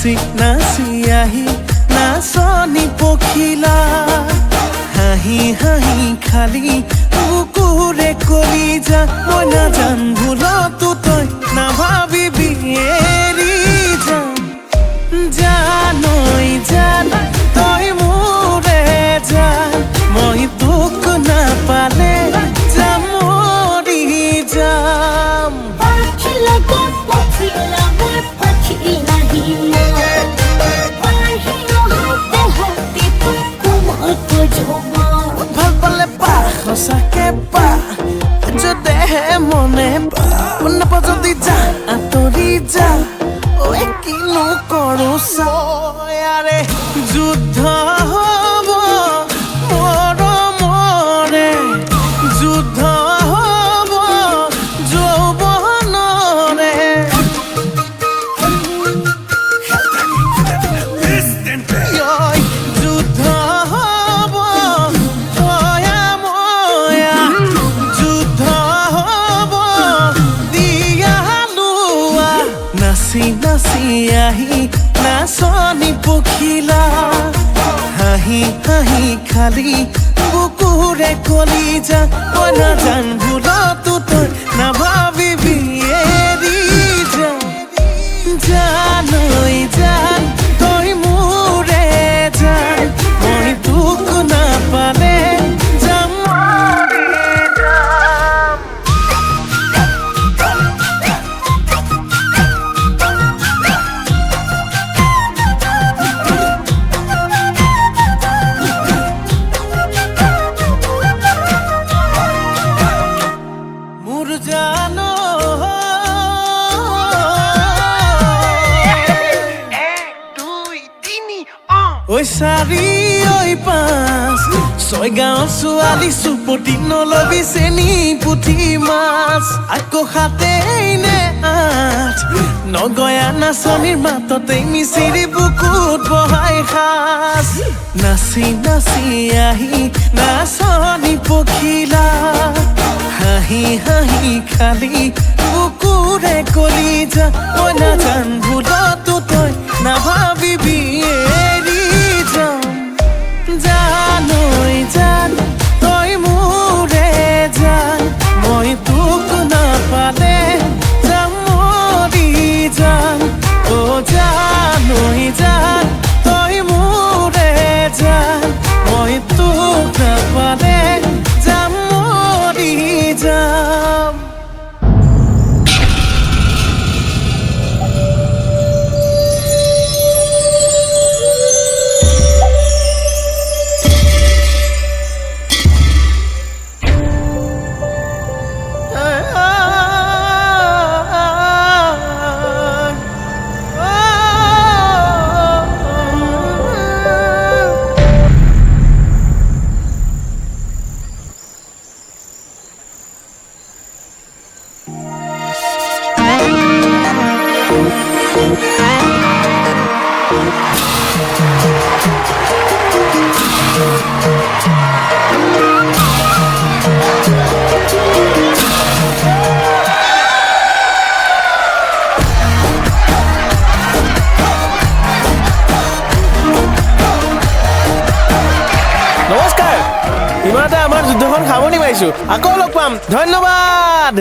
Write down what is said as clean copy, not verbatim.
নাচি নাচি আহি নাচনি পখিলা হাঁহি হাঁহি খালি কুকুৰে কলি যা মই নাজান ভুলতো তই নাভাবিবি এৰি যাম জানৈ জান তই মোৰে জান মই তোক নাপালে যাম মৰি যাম ভাল পালে পা সঁচাকে পা যদিহে মনে পা নাপাওঁ যদি যা আঁতৰি যা কিনো কৰোঁ চাৰে যুদ্ধ হ'ব মৰমৰে যুদ্ধ হ'ব যৌৱনৰে যুদ্ধ হ'ব তয়া ময়া যুদ্ধ হ'ব দিয়া লোৱা নাচি নাচি আহি নাচনি পখিলা হাঁহি হাঁহি খালি কুকুৰে কলি যা মই নাজান ভুলতো তই নাভাবিবি এৰি যাম জানৈ জান তই মোৰে জান মই তোক নাপালে যাম মৰি যাম মোৰ জানো ঐ চাৰি ঐ পাঁচ ছয় গাঁৱৰ ছোৱালী চুপতি নলবি চেনি পুঠি মাছ আকৌ সাতেই নে আঠ নগয়া নাচনিৰ মাততেই মিচিৰি বুকুত বহাই সাজ নাচি নাচি আহি নাচনি পখিলা হাঁহি হাঁহি খালি কুকুৰে কলি যা মই নাজান ভুলতো তই নাভাবিবি এৰি যাম জানৈ জান তই মোৰে জান মই তোক নাপালে যাম মৰি যাম জানৈ জান তই মোৰে জান মই তোক নাপালে যাম মৰি যাম নমস্কাৰ ইমানতে আমাৰ যুদ্ধখন সামৰণি মাৰিছোঁ আকৌ লগ পাম ধন্যবাদ।